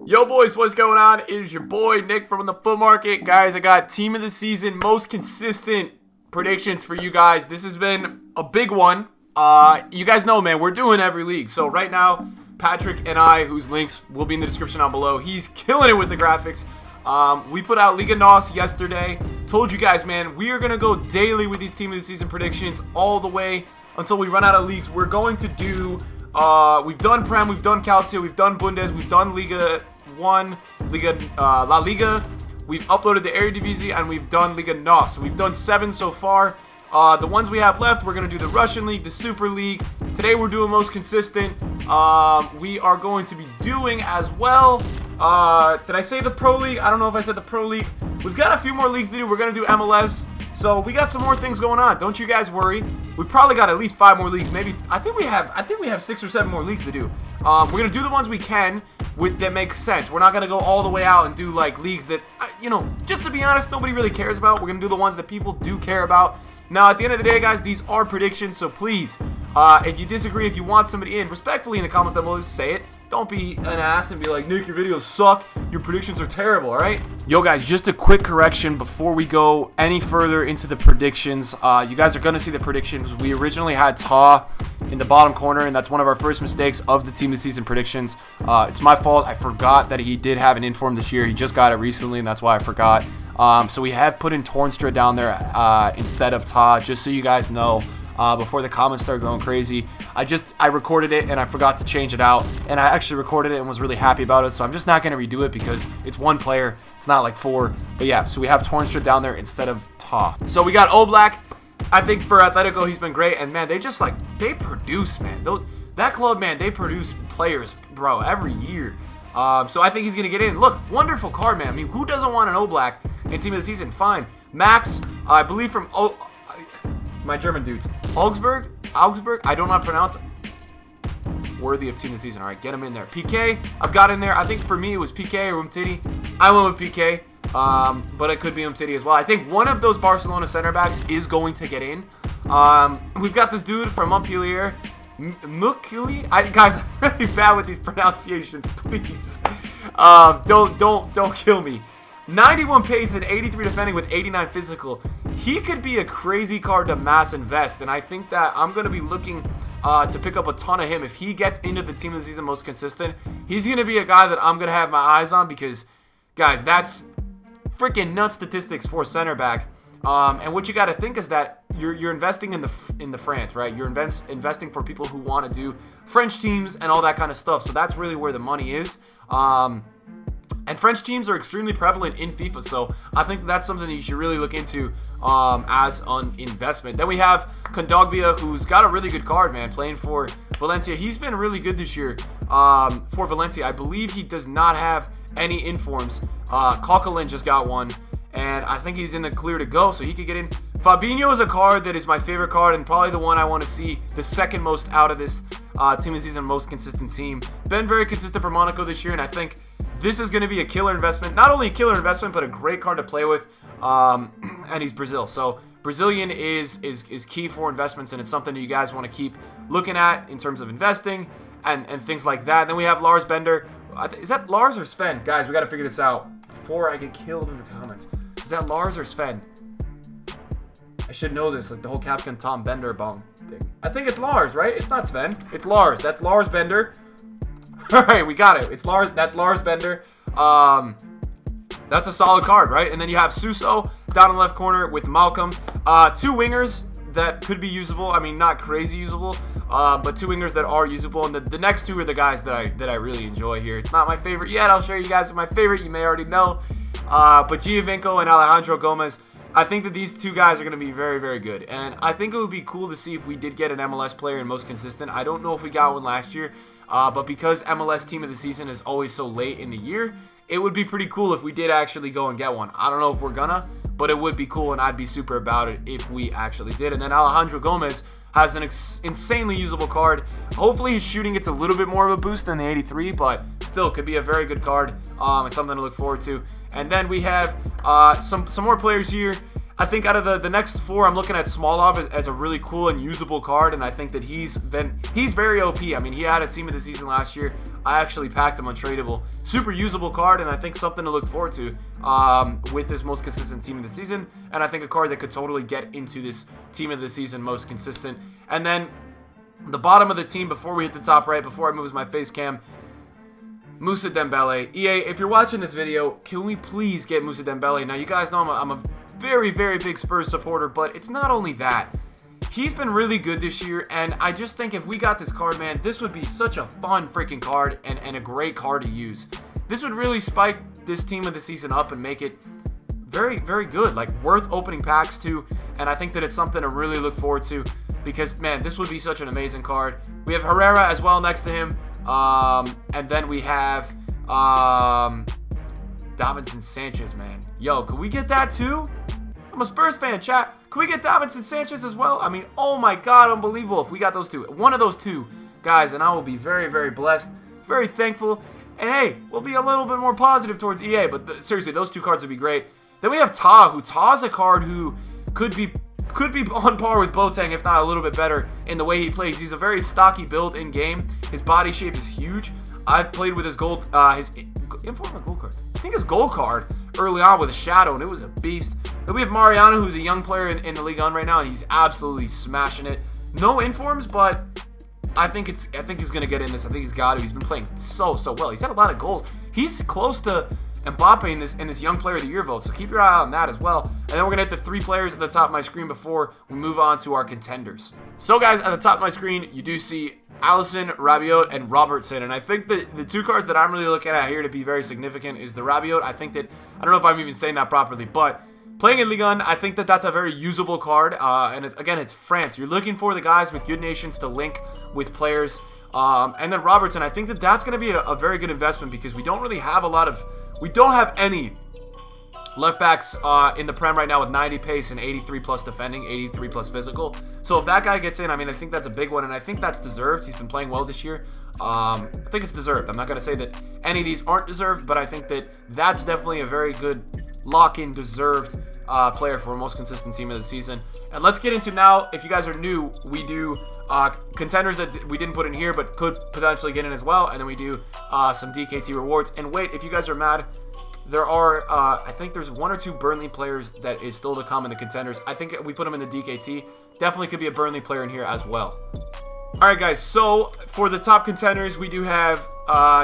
Yo boys, what's going on? It is your boy Nick from the Foot Market. Guys, I got team of the season, most consistent predictions for you guys. This has been a big one. You guys know, man, we're doing every league. So right now, Patrick and I, whose links will be in the description down below, he's killing it with the graphics. We put out Liga NOS yesterday. Told you guys, man, we are going to go daily with these team of the season predictions all the way until we run out of leagues. We're going to do, we've done Prem, we've done Calcio, we've done Bundes, we've done Liga 1, La Liga. We've uploaded the Eredivisie, and we've done Liga NOS. So we've done 7 so far. The ones we have left, we're going to do the Russian League, the Super League. Today we're doing most consistent. We are going to be doing as well. Did I say the Pro League? I don't know if I said the Pro League. We've got a few more leagues to do. We're going to do MLS. So we got some more things going on. Don't you guys worry. We probably got at least 5 more leagues. Maybe I think we have 6 or 7 more leagues to do. We're going to do the ones we can that make sense. We're not going to go all the way out and do like leagues that, just to be honest, nobody really cares about. We're going to do the ones that people do care about. Now, at the end of the day, guys, these are predictions, so please, if you disagree, if you want somebody in, respectfully in the comments down below, say it. Don't be an ass and be like, Nick, your videos suck. Your predictions are terrible, all right? Yo, guys, just a quick correction before we go any further into the predictions. You guys are going to see the predictions. We originally had Ta in the bottom corner, and that's one of our first mistakes of the team of the season predictions. It's my fault. I forgot that he did have an inform this year. He just got it recently, and that's why I forgot. So we have put in Tornstra down there instead of Ta, just so you guys know. Before the comments start going crazy, I recorded it and I forgot to change it out, and I actually recorded it and was really happy about it, so I'm just not going to redo it because it's one player, it's not like 4. But yeah, so we have Tornstra down there instead of Ta. So we got Oblak. I think for Atletico he's been great, and man, they produce, man. That club, man, they produce players, bro, every year. So I think he's going to get in. Look, wonderful card, man. I mean, who doesn't want an Oblak in team of the season? Fine. Max, I believe from my German dudes. Augsburg, I don't know how to pronounce. Worthy of team of the season. All right, get him in there. PK, I've got in there. I think for me it was PK or Umtiti. I went with PK, but it could be Umtiti as well. I think one of those Barcelona center backs is going to get in. We've got this dude from Montpellier, Mukuli. Guys, I'm really bad with these pronunciations. Please, don't kill me. 91 pace and 83 defending with 89 physical. He could be a crazy card to mass invest, and I think that I'm going to be looking to pick up a ton of him. If he gets into the team of the season most consistent, he's going to be a guy that I'm going to have my eyes on because, guys, that's freaking nuts statistics for center back. And what you got to think is that you're investing in the France, right? You're investing for people who want to do French teams and all that kind of stuff. So that's really where the money is. And French teams are extremely prevalent in FIFA, so I think that's something that you should really look into as an investment. Then we have Kondogbia, who's got a really good card, man, playing for Valencia. He's been really good this year for Valencia. I believe he does not have any informs. Coquelin just got one, and I think he's in the clear to go, so he could get in. Fabinho is a card that is my favorite card and probably the one I want to see the second most out of this team of the season, most consistent team. Been very consistent for Monaco this year, and I think this is going to be a killer investment. Not only a killer investment, but a great card to play with. And he's Brazil. So Brazilian is key for investments, and it's something that you guys want to keep looking at in terms of investing and things like that. Then we have Lars Bender. Is that Lars or Sven? Guys, we got to figure this out before I get killed in the comments. Is that Lars or Sven? I should know this, like the whole Captain Tom Bender bomb thing. I think it's Lars, right? It's not Sven. It's Lars. That's Lars Bender. All right, we got it. It's Lars. That's Lars Bender. That's a solid card, right? And then you have Suso down in the left corner with Malcolm. 2 wingers that could be usable. I mean, not crazy usable, but 2 wingers that are usable. And the next 2 are the guys that I really enjoy here. It's not my favorite yet. I'll show you guys my favorite. You may already know. But Giovinco and Alejandra Gomez. I think that these 2 guys are going to be very, very good. And I think it would be cool to see if we did get an MLS player and most consistent. I don't know if we got one last year. But because MLS team of the season is always so late in the year, it would be pretty cool if we did actually go and get one. I don't know if we're gonna, but it would be cool, and I'd be super about it if we actually did. And then Alejandro Gomez has an insanely usable card. Hopefully his shooting gets a little bit more of a boost than the 83, but still could be a very good card. It's something to look forward to. And then we have some more players here. I think out of the next 4, I'm looking at Smolov as a really cool and usable card, and I think that he's very OP. I mean, he had a team of the season last year. I actually packed him untradeable. Super usable card, and I think something to look forward to with this most consistent team of the season, and I think a card that could totally get into this team of the season most consistent. And then the bottom of the team, before we hit the top right, before I move my face cam, Moussa Dembele. EA, if you're watching this video, can we please get Moussa Dembele? Now, you guys know I'm a very, very big Spurs supporter, but it's not only that. He's been really good this year, and I just think if we got this card, man, this would be such a fun freaking card and a great card to use. This would really spike this team of the season up and make it very, very good, like worth opening packs to, and I think that it's something to really look forward to because, man, this would be such an amazing card. We have Herrera as well next to him, and then we have Davinson Sanchez, man. Yo, could we get that too? I'm a Spurs fan, chat. Can we get Davinson Sanchez as well? I mean, oh my God, unbelievable if we got those two. One of those two, guys, and I will be very, very blessed, very thankful. And hey, we'll be a little bit more positive towards EA, but seriously, those 2 cards would be great. Then we have Ta's a card who could be on par with Boateng, if not a little bit better in the way he plays. He's a very stocky build in game. His body shape is huge. I've played with his gold, his inform or gold card. I think his gold card early on with a shadow, and it was a beast. Then we have Mariano, who's a young player in the Ligue 1 right now, and he's absolutely smashing it. No informs, but I think he's gonna get in this. I think he's got to. He's been playing so well. He's had a lot of goals. He's close to Mbappe in this Young Player of the Year vote, so keep your eye on that as well. And then we're gonna hit the 3 players at the top of my screen before we move on to our contenders. So guys, at the top of my screen, you do see Alisson, Rabiot, and Robertson, and I think that the 2 cards that I'm really looking at here to be very significant is the Rabiot. I think that, I don't know if I'm even saying that properly, but playing in Ligue 1, I think that that's a very usable card, and again, it's France. You're looking for the guys with good nations to link with players, and then Robertson, I think that that's going to be a very good investment because we don't really have we don't have any left backs in the Prem right now with 90 pace and 83 plus defending, 83 plus physical. So if that guy gets in, I mean, I think that's a big one, and I think that's deserved. He's been playing well this year. I think it's deserved. I'm not going to say that any of these aren't deserved, but I think that that's definitely a very good lock-in deserved player for a most consistent team of the season. And let's get into now, if you guys are new, we do contenders that we didn't put in here but could potentially get in as well, and then we do some DKT rewards. And wait, if you guys are mad, there are, I think there's 1 or 2 Burnley players that is still to come in the contenders. I think we put them in the DKT. Definitely could be a Burnley player in here as well. Alright guys, so for the top contenders, we do have,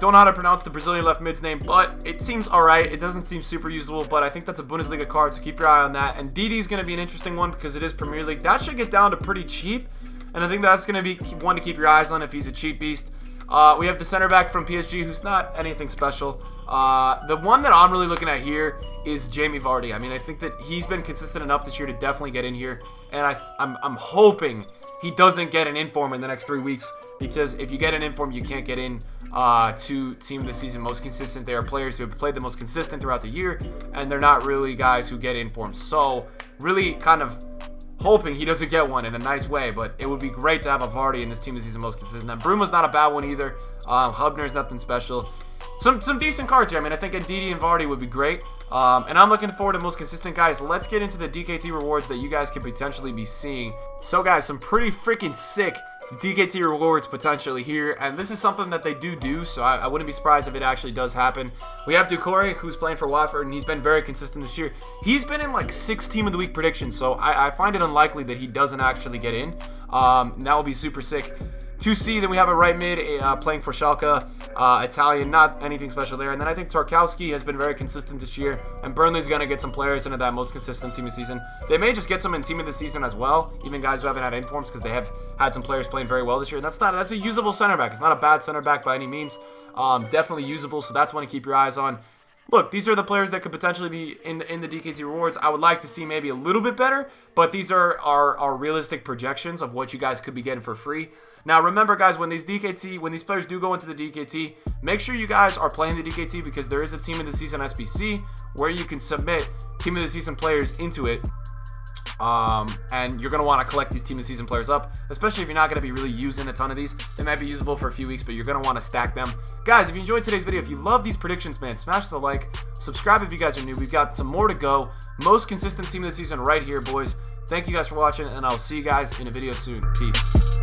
don't know how to pronounce the Brazilian left mid's name, but it seems alright. It doesn't seem super usable, but I think that's a Bundesliga card, so keep your eye on that. And Didi's going to be an interesting one because it is Premier League. That should get down to pretty cheap, and I think that's going to be one to keep your eyes on if he's a cheap beast. We have the center back from PSG, who's not anything special. The one that I'm really looking at here is Jamie Vardy. I mean, I think that he's been consistent enough this year to definitely get in here, and I'm hoping he doesn't get an inform in the next 3 weeks, because if you get an inform, you can't get in to team of the season most consistent. They are players who have played the most consistent throughout the year, and they're not really guys who get informs. So really kind of hoping he doesn't get one in a nice way, but it would be great to have a Vardy in this team of the season most consistent. And Bruma's not a bad one either. Hubner's nothing special. Some decent cards here. I mean, I think Ndidi and Vardy would be great. And I'm looking forward to most consistent guys. Let's get into the DKT rewards that you guys could potentially be seeing. So, guys, some pretty freaking sick DKT rewards potentially here. And this is something that they do, so I wouldn't be surprised if it actually does happen. We have Doucouré, who's playing for Watford, and he's been very consistent this year. He's been in like 6 Team of the Week predictions, so I find it unlikely that he doesn't actually get in. That would be super sick. 2C, then we have a right mid playing for Schalke, Italian, not anything special there. And then I think Tarkowski has been very consistent this year, and Burnley's going to get some players into that most consistent team of the season. They may just get some in team of the season as well, even guys who haven't had informs, because they have had some players playing very well this year. And that's a usable center back. It's not a bad center back by any means. Definitely usable, so that's one to keep your eyes on. Look, these are the players that could potentially be in the DKT rewards. I would like to see maybe a little bit better, but these are our realistic projections of what you guys could be getting for free. Now, remember, guys, when these players do go into the DKT, make sure you guys are playing the DKT, because there is a Team of the Season SBC where you can submit Team of the Season players into it. And you're going to want to collect these team of the season players up, especially if you're not going to be really using a ton of these. They might be usable for a few weeks, but you're going to want to stack them. Guys, if you enjoyed today's video, if you love these predictions, man, smash the like, subscribe if you guys are new. We've got some more to go. Most consistent team of the season right here, boys. Thank you guys for watching, and I'll see you guys in a video soon. Peace.